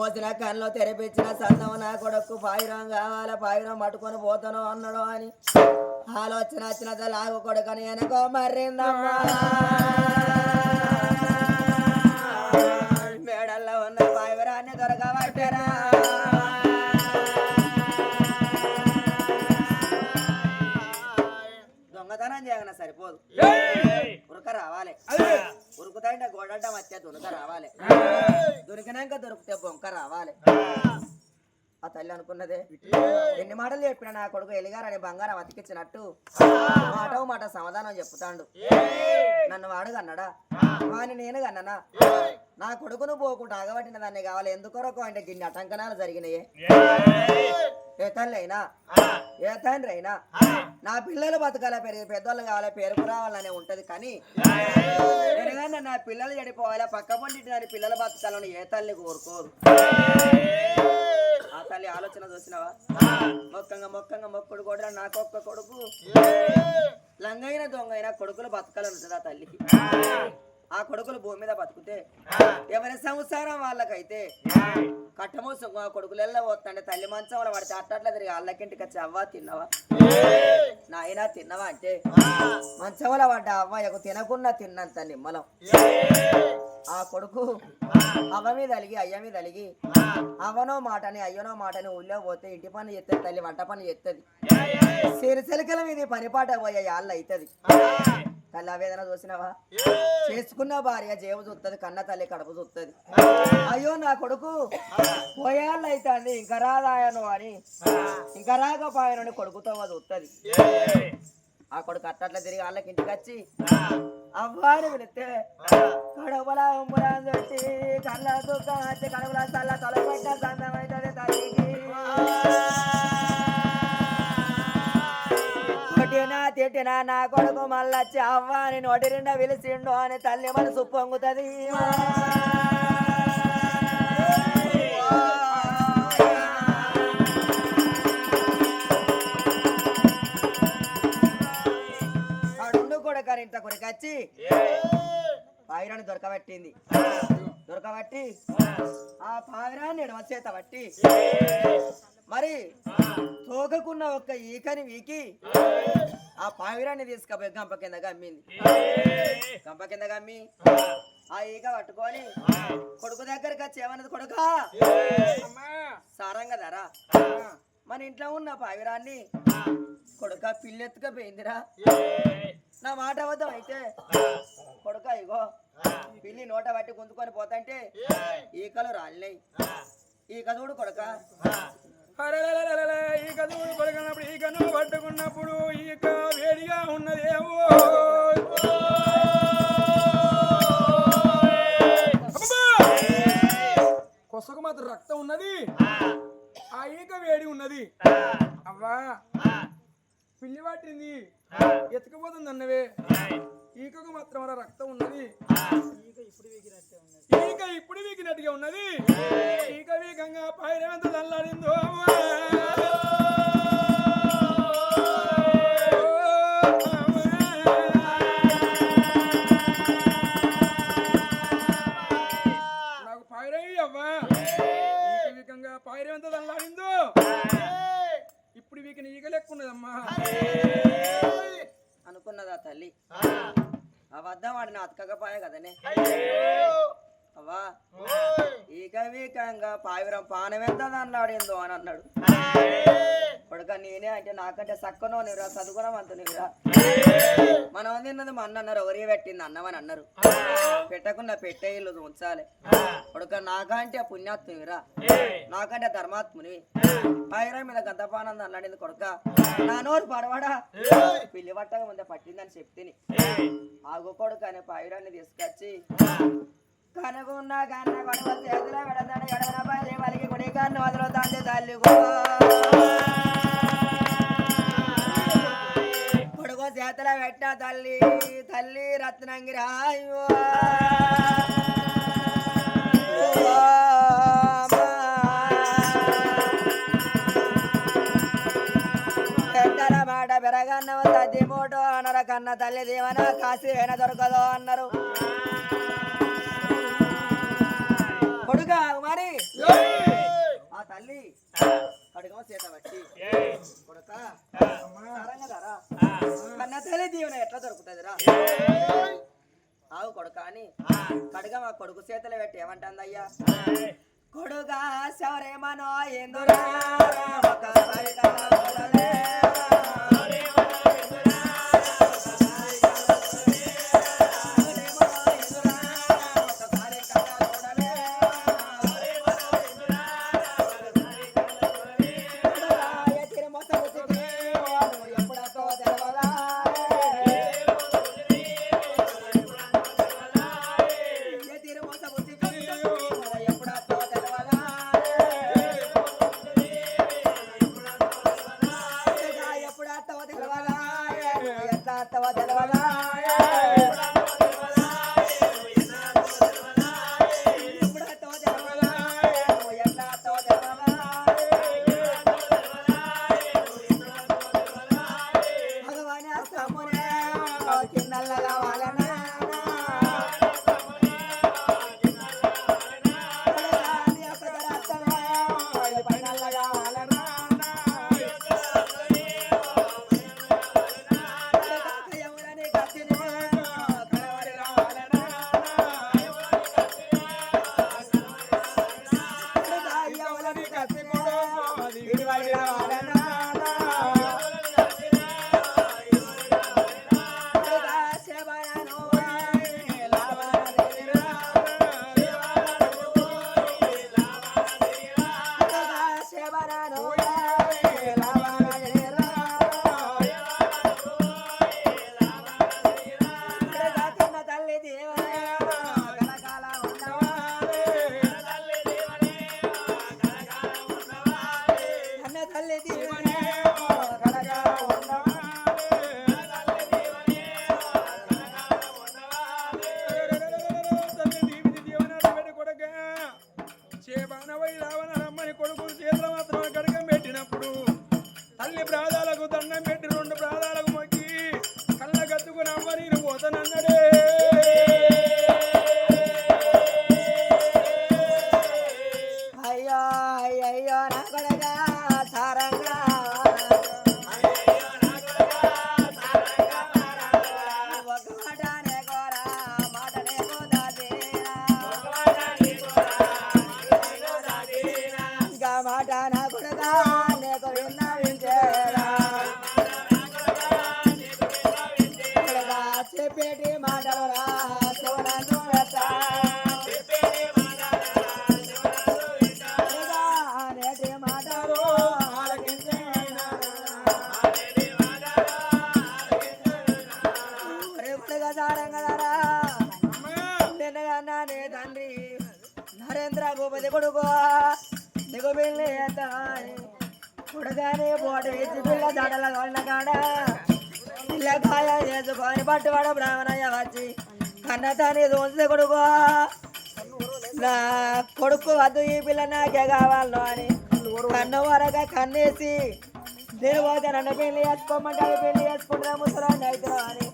మోసిన కళ్ళలో తెరపించిన సన్నం నా కొడుకు పాయిరం కావాల పాయిరం పట్టుకొని పోతాను అన్నాడు అని ఆలోచన వచ్చిన లాగు కొడుకని వెనకో మర్రిందమ్మా మేడల్లో ఉన్న పాయిరాన్ని దొరకబట్టరా దొంగతనం చేయగన సరిపోదు ఉరక రావాలి ఉరుకుతాయంటే గోడంట మధ్య ఉరక రావాలి దొరికినాక దొరికితే బొంక రావాలి ఆ తల్లి అనుకున్నదే ఎన్ని మాటలు చెప్పిన నా కొడుకు ఎలిగారని బంగారం అతికిచ్చినట్టు మాట సమాధానం చెప్తాడు నన్ను వాడు కన్నాడా వాని నేను కన్నానా నా కొడుకును పోకుండా ఆగబట్టిన దాన్ని కావాలి ఎందుకొరకు అంటే గిన్ని అటంకనాలు జరిగినాయి ఏ తల్లి అయినా ఏ తండ్రి అయినా నా పిల్లలు బతకాల పెరిగి పెద్దోళ్ళు కావాలి పేరుకు రావాలనే ఉంటది కానీ నా పిల్లలు చెడిపోవాలి పక్క పండి దాని పిల్లలు బతకాలని ఏ తల్లి కోరుకోదు ఆ తల్లి ఆలోచన చూసినావా మొక్కంగా మొక్కుడు కూడా నాకొక్క కొడుకు లంగైన దొంగైన కొడుకులు బతకాలని ఉంటుంది ఆ తల్లికి ఆ కొడుకులు భూమి మీద బతుకుతే ఎవరి సంసారం వాళ్ళకైతే కట్టమోసు కొడుకులెల్లా పోతుండే తల్లి మంచంలో పడితే అట్టట్లా తిరిగి వాళ్ళకింటికి వచ్చి అవ్వ తిన్నవా నాయనా తిన్నవా అంటే మంచంలో పడ్డ అవ్వకు తినకున్నా తిన్నంత నిమ్మలం ఆ కొడుకు అవ్వ మీద అలిగి అయ్య మీద అలిగి అవ్వనో మాటని అయ్యనో మాటని ఊళ్ళో పోతే ఇంటి పని చేస్తుంది తల్లి వంట పని చేస్తుంది సిరిసెలికల మీద పనిపాట పోయే వాళ్ళు అవుతుంది తల్లి ఆవేదన చూసినావా చేసుకున్న భార్య జేబు చూస్తుంది కన్న తల్లి కడుపు చూస్తుంది అయ్యో నా కొడుకు పోయేళ్ళు అవుతుంది ఇంకా రాదాయను అని ఇంకా రాకపోయానని కొడుకుతో చూస్తుంది ఆ కొడుకు అట్టట్లా తిరిగి వాళ్ళకి ఇంటికి వచ్చి అవ్వాని పిలిస్తే కడుపులా ఉమ్మరాని తొట్టి కళ్ళ దుఃఖం వచ్చి కడుపులా చల్ల తొలగట్ట సందమైతుంది తల్లికి తిట్టినా నా కొడుకు మళ్ళొచ్చి అవ్వాని నోటి నిండా పిలిచిండు అని తల్లి మనసు పొంగుతుంది అడుండు కొడుకని ఇంత కొడుకొచ్చి పాయిరాన్ని దొరకబట్టింది దొరకబట్టి ఆ పావిరాన్ని ఎడమ చేత బట్టి మరి తోకకున్న ఒక్క ఈకని వీకి ఆ పావిరాన్ని తీసుకపోయి గంప కింద గమ్మింది గంప కింద గమ్మి ఆ ఈక పట్టుకొని కొడుకు దగ్గరికి వచ్చి ఏమన్నది కొడుకా సారంగా ధరా మన ఇంట్లో ఉన్న పావిరాన్ని కొడుక పిల్లెత్తుకపోయిందిరా నా మాట అబద్ధం అయితే కొడుక ఇగో పిల్లి నోట పట్టి గుంజుకొని పోతంటే ఈకలు రాలినాయి ఈక చూడు కొడుక ఈక చూడు కొడుకున్నప్పుడు ఈకను పట్టుకున్నప్పుడు ఈక వేడిగా ఉన్నదేమో కొసకు మాత్రం రక్తం ఉన్నది ఆ ఈక వేడి ఉన్నది అవ్వా పిల్లి పట్టింది ఎత్తుకుపోతుంది అన్నవే ఈకకు మాత్రం రక్తం ఉన్నది ఈక ఇప్పుడు వీకినట్టుగా ఉన్నది ఈక వీకంగా పైరం ఎంత తల్లాడిందో నాకు పైరవి అవ్వా ఈక వీకంగా పైరం ఎంత తల్లాడిందో ఇప్పుడు వీకిన ఈక లెక్కున్నదమ్మా అనుకున్నదా తల్లి అబద్ధం వాడిని అతకకపోయా కదనే అవ్వా ఈక వీకంగా పావిరం పానం ఎంత అన్నాడేందో అని అన్నాడు కొడుక నేనే అంటే నాకంటే సక్కనో నీరా చదువుకున్నాం అంత నీరా మనం తిన్నది మా అన్న అన్నారు ఎవరి పెట్టింది అన్నమని అన్నారు పెట్టకుండా పెట్టే ఇల్లు ఉంచాలి కొడుక నాకంటే పుణ్యాత్మునిరా నాకంటే ధర్మాత్ముని పాయిరం మీద గంతపానంద అన్నాడింది కొడుక నా నోరు పడవాడా పిల్లి పట్టక ముందే పట్టిందని చెప్తిని ఆగు కొడుక అనే పాయిరాన్ని తీసుకొచ్చి కనుకున్నా కన్న కొడుకు చేతిలో పెడతాను ఎడవన పది వాళ్ళకి గుడి కన్ను వదులుతాంది తల్లి కొడుకు చేతిలో పెట్టిన తల్లి తల్లి రత్నంగిరాయో పెట్టల మాట పెరగన్నవ తద్ది మూటో అనర కన్న తల్లి దేవన కాసి అయినా దొరకదో అన్నారు కొడుక మరి కడుగమ చేత పట్టి కొడక సరంగదారా కన్న తల్లి దీవెన ఎట్లా దొరుకుతుందిరా ఆవు కొడుక అని కడుగమ కొడుకు చేతలు పెట్టి ఏమంటుందయ్యా కొడుగా శవరేమనో ఎందురా ఒకసారి కన్నా చూడలే. నరేంద్ర భూపతి కొడుకో నీకు పెళ్ళి కొడుగానే పోటు వేసి పిల్ల దాడల వాళ్ళ కాడ పిల్ల కాయ చేసుకొని పట్టుబడ బ్రాహ్మణయ్య వచ్చి కన్నతాని దోసి కొడుకో నా కొడుకు వద్దు ఈ పిల్ల నాకే కావాలను అని కన్ను వరగా కన్నేసి నేను పోతే నన్ను పెళ్లి వేసుకోమంటాడు పెళ్లి వేసుకుంటా ముసలాన్ని అవుతావు అని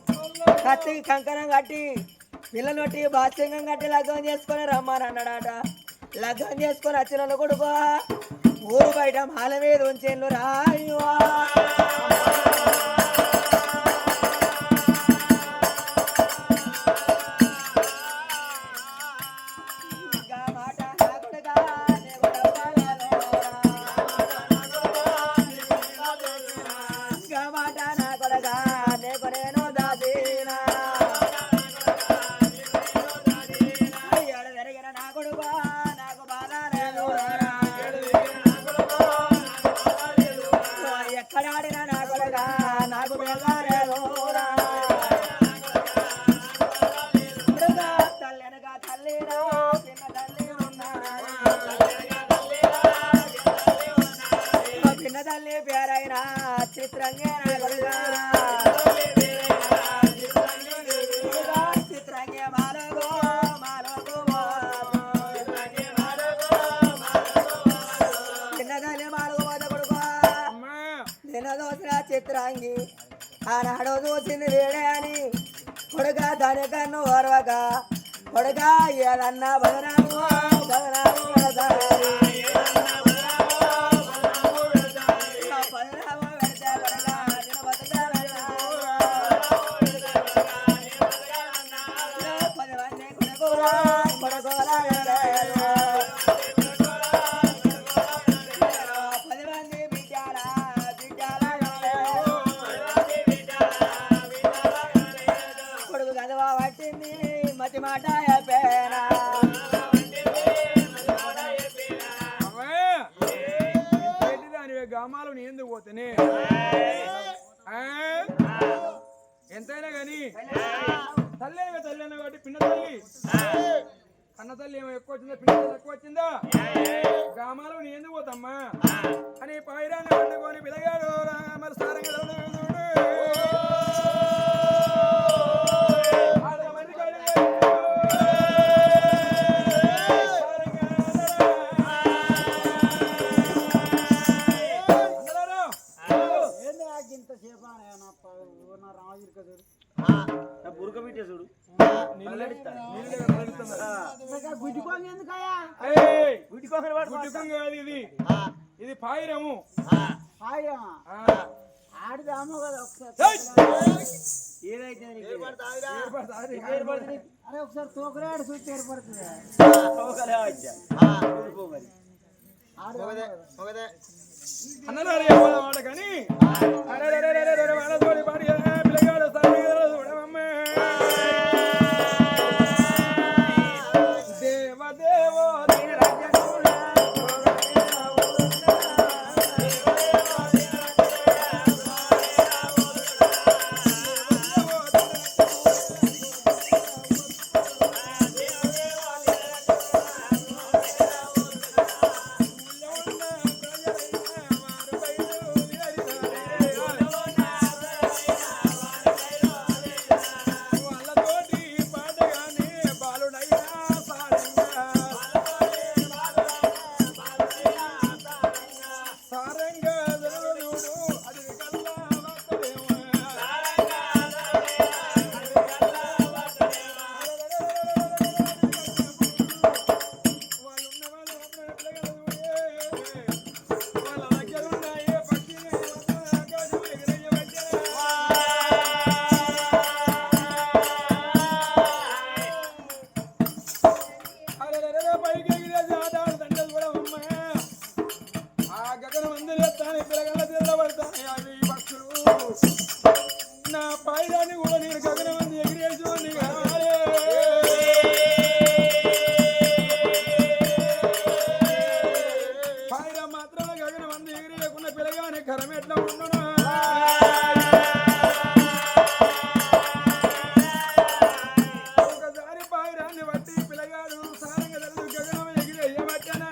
కత్తికి కంకణం కట్టి పిల్లనొట్టి బాత్సింగం కట్టి లగ్గం చేసుకొని రమ్మని అన్నాడట. లగ్గం చేసుకొని వచ్చిన కొడుకో ఊరు బయట మాల మీద ఉంచేళ్ళు రాయో చిత్రాంగి ఆనాడు చూసింది వేడే అని కొడుగా దాని కన్ను ఓర్వక కొడుగా ఏదన్నా బదనాము బదనాము పోతేనే ఎంతైనా గాని తల్లి తల్లి అన్న కాబట్టి పిన్న తల్లి అన్న తల్లి ఏమో ఎక్కువ వచ్చిందా పిన్న తల్లి ఎక్కువ వచ్చిందా గ్రామాలు నీ ఎందుకు పోతమ్మా అని పైరాన్ని పట్టుకొని పిలగాడు మరి సారంగా బురక పెట్టే చూడు ఇది పాయిరము ఆడదాము కదా ఒకసారి ఏదైతే అరే ఒకసారి తోకరాడు చూస్తే ఏర్పడుతుంది అన్నదారు మాట కానీ వాళ్ళతోటి పాడి పిల్లగాడు చూడమమ్మ దేవదేవో నా పైదాన్ని కూడా నేను గగనమంది ఎగిరేసి కావాలి పైర మాత్రం గగనమంది ఎగిరేయకుండా పిల్లగానే కరం ఎట్లా ఉండను ఒకసారి పైరాన్ని బట్టి పిల్లగాడు సారంగా తెలుసు గగనం ఎగిరేయబట్టనా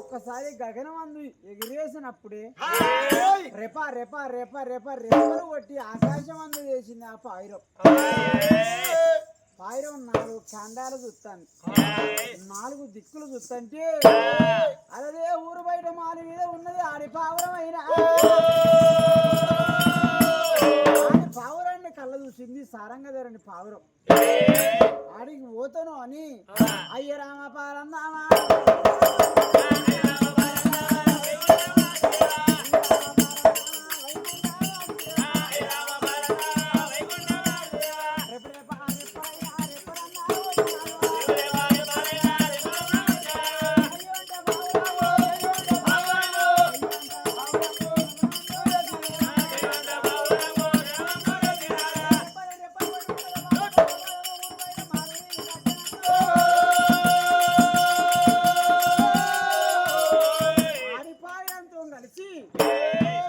ఒక్కసారి గగనమందు ఎగిరేసినప్పుడే రెపా రెపా రెపా రెపా రెపలు కొట్టి ఆకాశం అందు చేసింది ఆ పాయిరం పాయిరం 4 ఖండాలు చూస్తాను 4 దిక్కులు చూస్తుంటే అదే ఊరు బయట మాలి మీద ఉన్నది ఆడి పావురం అయినా ఆడి పావురాన్ని కళ్ళ చూసింది సారంగధరణి పావురం ఆడికి పోతాను అని అయ్య రామ పారందామా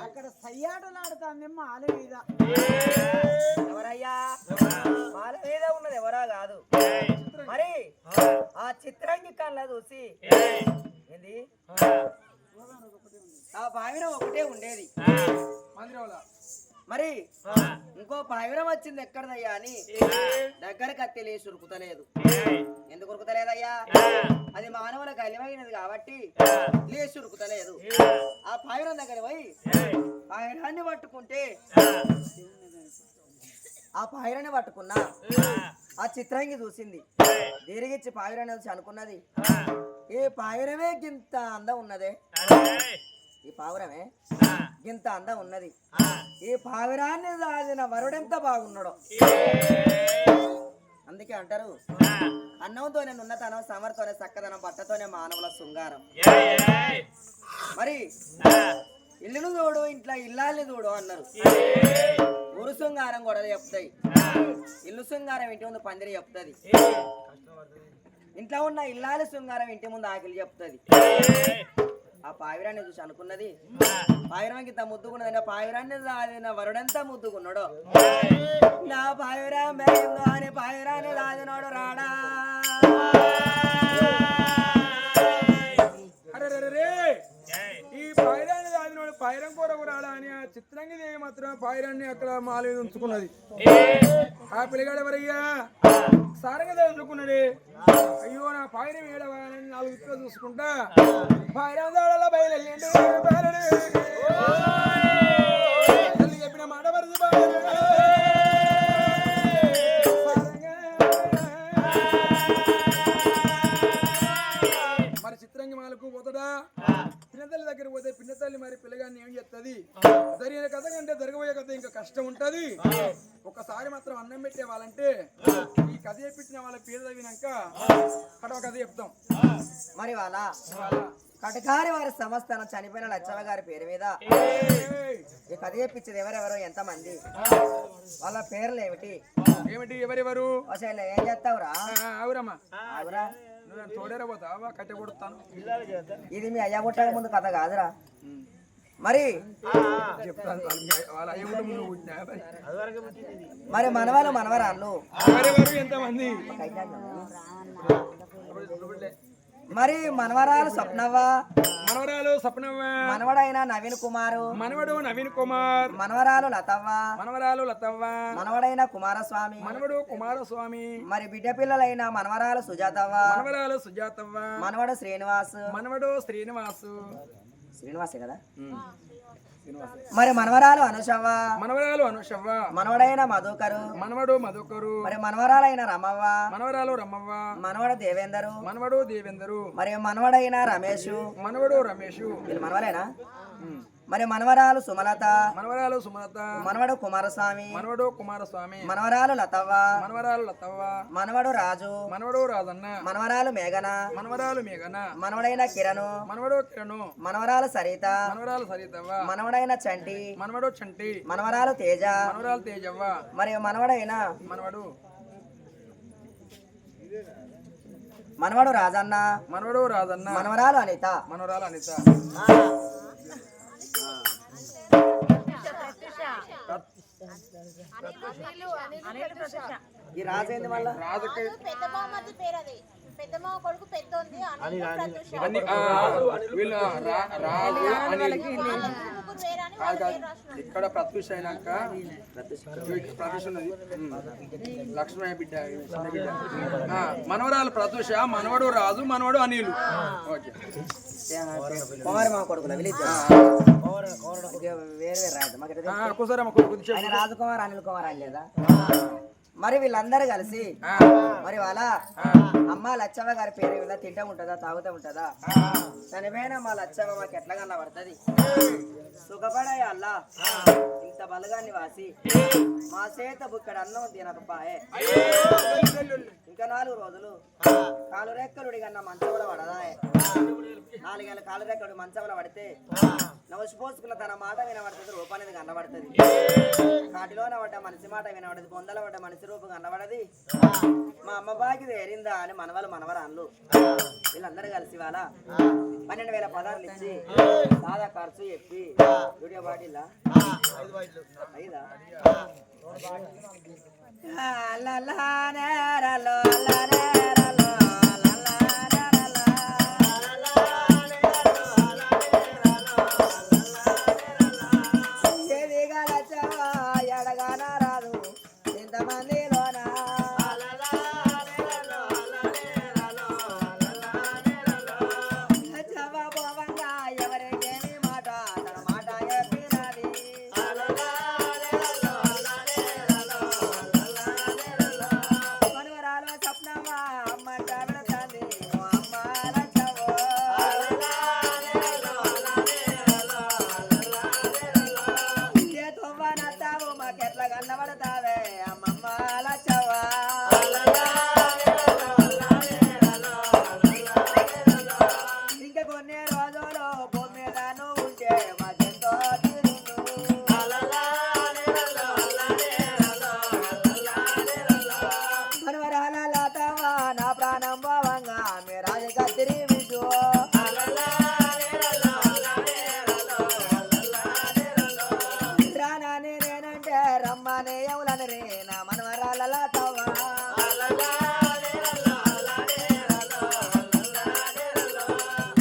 అక్కడ సయ్యాటలాడుతాంది మాల మీద ఎవరయ్యా మాల మీద ఉన్నది ఎవరా కాదు మరి ఆ చిత్రాంగి కళ్ళ చూసి ఏంది ఆ పావిరం ఒకటే ఉండేది మరి ఇంకో పావిరం వచ్చింది ఎక్కడదయ్యా అని దగ్గరకు అత్తెలేసి ఉరుకుతలేదు. ఎందుకు ఉరుకుతలేదయ్యా? అది మానవుల కలిమైనది కాబట్టి లేచి ఉరుకుతలేదు. ఆ పావిరం దగ్గర పోయి పావిరాన్ని పట్టుకుంటే ఆ పావిరాన్ని పట్టుకున్నా ఆ చిత్రాంగి చూసింది. దీరిగిచ్చి పావిరాన్ని చూసి అనుకున్నది, ఏ పావిరమే గింత అందం ఉన్నదే, ఈ పావురమే గింత అందం ఉన్నది, ఈ పావిరాన్ని దాదిన వరుడెంత బాగున్నాడో. అందుకే అంటారు, అన్నంతోనే ఉన్నతనం, సమర్థతోనే చక్కదనం, బట్టతోనే మానవుల శృంగారం. మరి ఇల్లును చూడు, ఇంట్లో ఇల్లాల్ని చూడు అన్నారు. ఊరు శృంగారం కూడా చెప్తాయి, ఇల్లు శృంగారం ఇంటి ముందు పందిరి చెప్తుంది. ఇంట్లో ఉన్న ఇల్లాలి శృంగారం ఇంటి ముందు ఆకలి చెప్తుంది. ఆ పావిరాన్ని చూసి అనుకున్నది, పావిరానికి ఇంత ముద్దుకున్నది, పావిరాన్ని దాదిన వరుడంతా ముద్దుకున్నాడు. నా పావిరా మేలో అని పావిరాన్ని దాదినాడు రాడా. అరే ఈ పాయిరాన్ని దాదినోడు పాయిరం కూరకు రాడా అని ఆ చిత్రంగి దేవి మాత్రం పాయిరాన్ని అక్కడ మాల మీద ఉంచుకున్నది. ఆ పిల్లగాడు ఎవరయ్యా సారంగా చదువుకున్నాడే. అయ్యో నా పాయిరం ఏడవాలని 4 విక్కులు చూసుకుంటా పాయిరం దాడలో బయలుదేరి తల్లి చెప్పిన మాట వరుస మరి చిత్రంగి మాలకు పోతాడా. పిన్నతల్లి దగ్గర పోతే పిన్నతల్లి మరి పిల్లగాన్ని ఏం చేస్తుంది. జరిగిన కథ కంటే జరగబోయే కథ ఇంకా కష్టం ఉంటది. ఒకసారి మాత్రం అన్నం పెట్టే వాళ్ళంటే ఈ కథ చెప్పించిన వాళ్ళ పేరు చదివినాక కడవ కథ చెప్తాం. మరి వాళ్ళ కటకారి వారి సంస్థానం చనిపోయిన లచ్చవ్వ గారి పేరు మీద ఈ కథ చెప్పించేది ఎవరెవరో ఎంతమంది, వాళ్ళ పేర్లు ఏమిటి ఏమిటి ఎవరెవరు అసలు ఏం చేస్తావురా. అవురమ్మా అవురా తోడేరా పోతావా కట్టె కొడుతాను. ఇది మీ అయ్య పుట్టక ముందు కథ కాదురా. మరి చెప్తాను వాళ్ళ అయ్య మరి మనవాళ్ళు మనవరాళ్ళు ఎవరెవరు ఎంతమంది. మరి మనవరాలు స్వప్నవ్వ, మనవరాలు స్వప్నవ్వ, మనవడైన నవీన్ కుమారు, మనవడు నవీన్ కుమార్, మనవరాలు లతవ్వ, మనవరాలు లతవ్వ, మనవడైన కుమారస్వామి, మనవడు కుమారస్వామి, మరి బిడ్డ పిల్లలైన మనవరాలు సుజాతవ్వ, మనవరాలు సుజాతవ్వ, మనవడు శ్రీనివాస్, మనవడు శ్రీనివాసు, శ్రీనివాసే కదా. మరి మనవరాలు అనుషవ్వ, మనవరాలు అనుషవ్వ, మనవడైన మధుకరు, మనవడు మధుకరు, మరి మనవరాలైన రమవ్వ, మనవరాలు రమవ్వ, మనవడు దేవేందరు, మనవడు దేవేందరు, మరి మనవడైన రమేషు, మనవడు రమేషు, వీళ్ళు మనవరేనా. మరి మనవరాలు సుమలత, మనవరాలు సుమలత, మనవడు కుమారస్వామి, మనవడు కుమారస్వామి, మనవరాలు లతవ్వ, మనవరాలు లతవ్వ, మనవడు రాజు, మనవడు రాజన్న, మనవరాలు మేఘన, మనవరాలు మేఘన, మనవడైన కిరణు, మనవడు కిరణు, మనవరాలు సరిత, మనవరాలు సరితవ్వ, మనవడైన చంటి, మనవడు చంటి, మనవరాలు తేజ, మనవరాలు తేజవ్వ, మరి మనవడైన మనవడు రాజన్న, మనవడు రాజన్న, మనవరాలు అనిత, మనవరాలు అనిత. ఈ రాజు ఏంది మళ్ళా రాజుకి పెద్దమ్మ కొడుకు పెద్ద ఉంది వీళ్ళ రాజు అని ఇక్కడ ప్రత్యూష అయినాక ప్రత్యూష ఉన్నది లక్ష్మయ్య బిడ్డ చిన్న బిడ్డ మనవరాలు ప్రత్యూష, మనవడు రాజు, మనవడు అనిలు. ఓకే కుమారి మా కొడుకుల విలేజ్ వేరే రాజు ఆయన రాజకుమార్ అనిల్ కుమార్ అని లేదా. మరి వీళ్ళందరూ కలిసి మరి వాళ్ళ అమ్మ లచ్చవ్వ గారి పేరు మీద తింటా ఉంటుందా తాగుతూ ఉంటుందా. చనిపోయినా మా లచ్చవ్వ మాకు ఎట్లా కన్నా పడుతుంది. సుఖపడాయి అల్లా ఇంత బలగాన్ని వాసి మా చేత బుక్కడ అన్నం తినకపాయే. ఇంకా 4 రోజులు కాలు రెక్కలుడి కన్నా మంచంలో పడదాయే. 4 ఏళ్ళ కాలు రెక్కడు మంచంలో పడితే నవసిపోసుకున్న తన మాట వినబడుతుంది, రూపానికి కనబడుతుంది. కాటిలోన పడ్డ మనిషి మాట వినబడదు, పొందల పడ్డ మనిషి రూపం కనబడది. మా అమ్మ బాకి తేరిందా అని మనవాళ్ళు మనవరాళ్ళు వీళ్ళందరూ కలిసి వాళ్ళ 12,000 పదార్లు ఇచ్చి సాదా ఖర్చు చెప్పి వీడియో బాటిల్లా 5 ఎడగాన రాదు ఇంతమందిలోనా పోవంగా ఎవరికేమి మాట తన మాట చెప్పినది. మనవరాలు స్వప్నమా అమ్మ పెడతాంది అమ్మ లచ్చవ్వ. తొవ్వనత్తావు మాకెట్లా కన్నబడతావే అమ్మమ్మ లచ్చవ్వ. ఇంకా కొన్ని రోజులు భూమి మీద నువ్వు ఉంటే మాకెంతో తీరును. మనవరాల లతవ్వ నా ప్రాణం పోవంగా నేయములని రే నా మనవరాల తవ్వా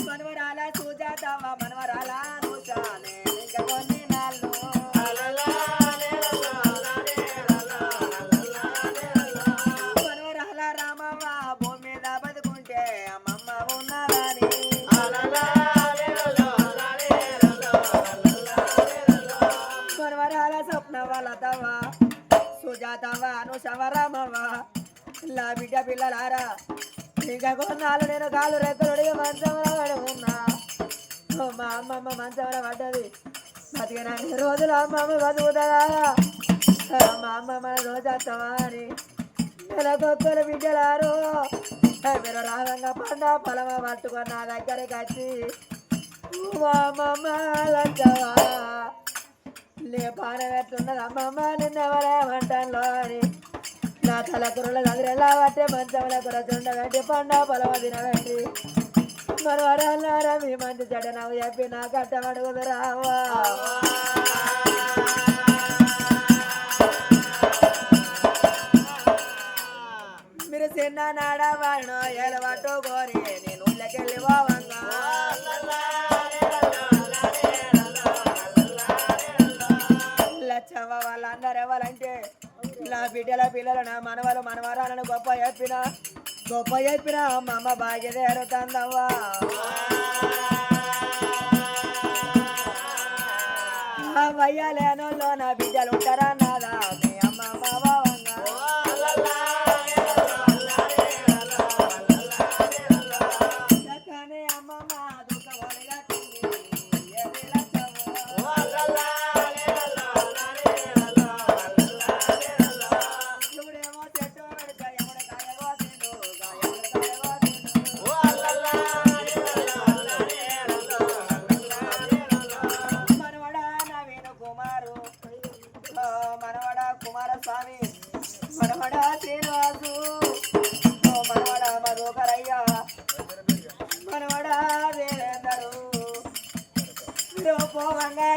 మనవరాల సుజాతవ్వ మనవరాల అనుషానే ఇంకా కొన్ని నాళ్ళు మనవరాల రామవ్వ భూమి మీద బతుకుంటే అమ్మమ్మ ఉన్నదని మనవరాల స్వప్న వాళ్ళ తవ్వ సుజాతవ్వ అనుషవ రామవ్వ లా బిడ్డ పిల్లలారా ఇంకా కొన్నాళ్ళు నేను కాలు రెక్కలుడిగా మంచంలో పడి ఉన్నా మా అమ్మమ్మ మంచంలో పడ్డది బతికిన రోజులు అమ్మమ్మ బతుకుతుందా మా అమ్మమ్మ రోజేస్తావా అని నెలకొక్కరు బిడ్డలారు మీరు రావంగా పండ పొలమ పట్టుకొని నా దగ్గరికి వచ్చి మా అమ్మమ్మ లంచవా లే పానం ఎట్లున్నది అమ్మమ్మ నిన్నెవరేమంటాను అని నా తల కూరలు చదిరేలా పట్టే మంచంలో కూర చుండబెట్టి పండ పొలవ తినబెట్టి మనవరాలారా మీ మంచి చెడ్డ నాకు చెప్పి నా కట్టమడుగుదు రావా మీరు చిన్న నాడవాడు ఏలు పట్టుకోరి నేను ఊళ్ళకెళ్ళి పోవంగా లచ్చవ్వ వాళ్ళందరూ ఎవరంటే నా బిడ్డల పిల్లలు నా మనవలు మనవరాలను గొప్ప చెప్పిన అమ్మమ్మ భాగ్యదేరుతందవ్వా వయ్యాలేనోళ్ళు నా బిడ్డలు ఉంటారా నాదా మీ అమ్మమ్మ భావంగా కానీ అమ్మమ్మ దుఃఖమని కట్టింది ఇప్పుడేమో చెట్టు పెడతా ఎవడ కాయగోసిండు మనవడా నవీన కుమారు మనవడా కుమారస్వామి మనవడా శ్రీనివాసు మనవడా మధుకరయ్య మనవడా వీరేందరు పోవంగా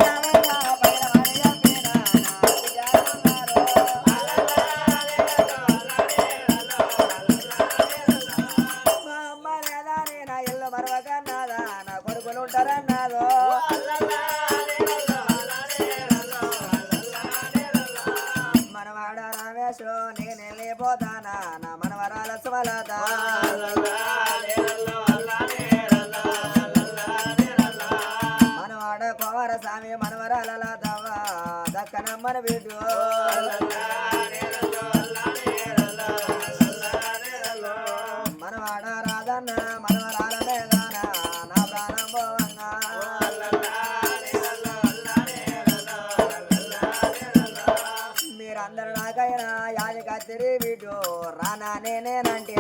మా అమ్మ లేదా నా ఇల్లు మరవకన్నాదా నా కొడుకులు ఉంటారన్నాదో మనవాడ రామేశు నేను వెళ్ళిపోతానా నా మనవరాల సుమలత మనవాడ కుమార స్వామి మనవరాల తవ్వ దక్కనమ్మని బిడ్డు మనవాడ రాజన్న మనవరాల మేఘాన నా ప్రాణం పోవంగా మీరందరూ నాకైనా యాది కత్తిరి బిడ్డు రానా నేనేనంటే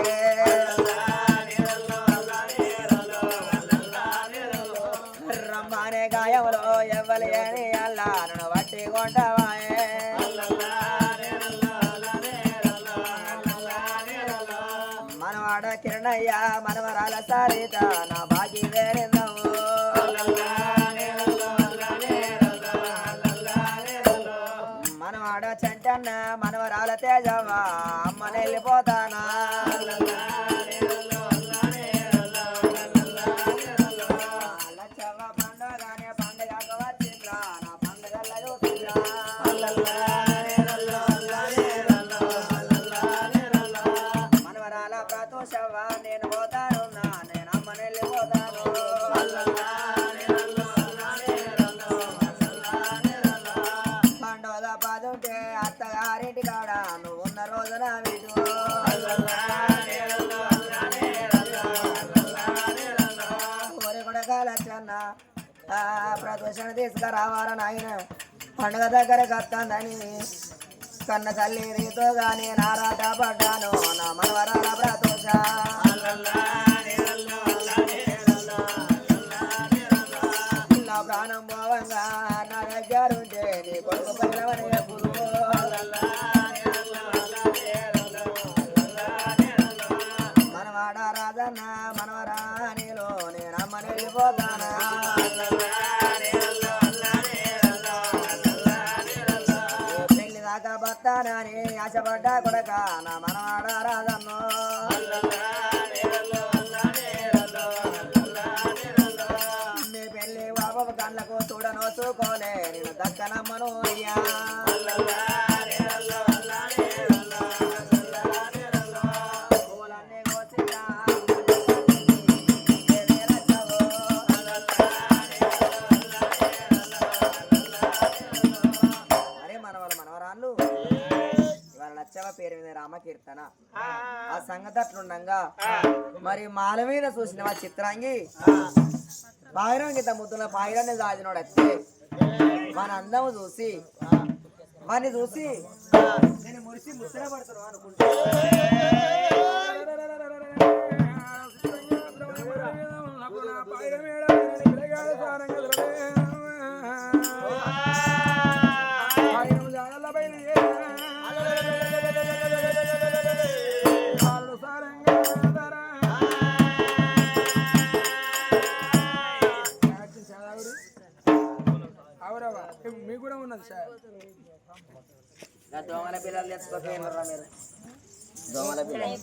రమ్మనే గాయములో ఎవ్వలి అని అల్లా నన్ను బట్టి కొంటవాయే మనవాడ కిరణయ్య మనవరాల సారిత నా బాగి వేరిందవు మనవాడ చంటన్న మనవరాల తేజవ్వ అమ్మని వెళ్ళిపోతానా లచ్చవ్వ పండుగనే పండుగ వచ్చిండ్రా నా పండుగల్లో చూసిండ్రా మనవరాల ప్రతోషవ్వ నేను పోతానున్నా నేను అమ్మని వెళ్ళిపోతాను పండుగ పదుంటే అత్తగారింటి కాడ నువ్వు ఉన్న రోజున వీడు కోరి కూడా లచ్చన్న ప్రదోషణ తీసుకురావాలని ఆయన పండుగ దగ్గర కత్తందని కన్న తల్లి రీతో గాని నారాట పడ్డాను నా మనవరాల ప్రదోష నా ప్రాణం పోవంగా నా దగ్గరుంటే నీ కొడుకు పైనవని ఎప్పుడు మనవాడ రాజన్న మనవరానిలో నేను అమ్మని వెళ్ళిపోతానా పెళ్లి దాకా వస్తానని ఆశపడ్డా కొడక నా మనవాడ రాజన్నో నీ పెళ్ళి బాబు కళ్ళకు చూడను చూకోలే నేను దక్కనమ్మను అయ్యా పూలన్నీ కోసినా మనవరాళ్ళు ఇవాళ లచ్చవ పేరు మీద రామకీర్తన ఆ సంగతి అట్లుండగా మరి మాల మీద చూసిన చిత్రాంగి పాయిరం గీత ముద్దుల పాయిరాన్ని దాచినోడు వస్తే మన అందము చూసి వాడిని చూసి నేను మురిసి ముచ్చట పడుతున్నాను అనుకుంటా మీకు కూడా ఉన్నది సార్ దోమల పిల్లలు తెచ్చుకోకపోయినారా మీరు దోమల పిల్లలు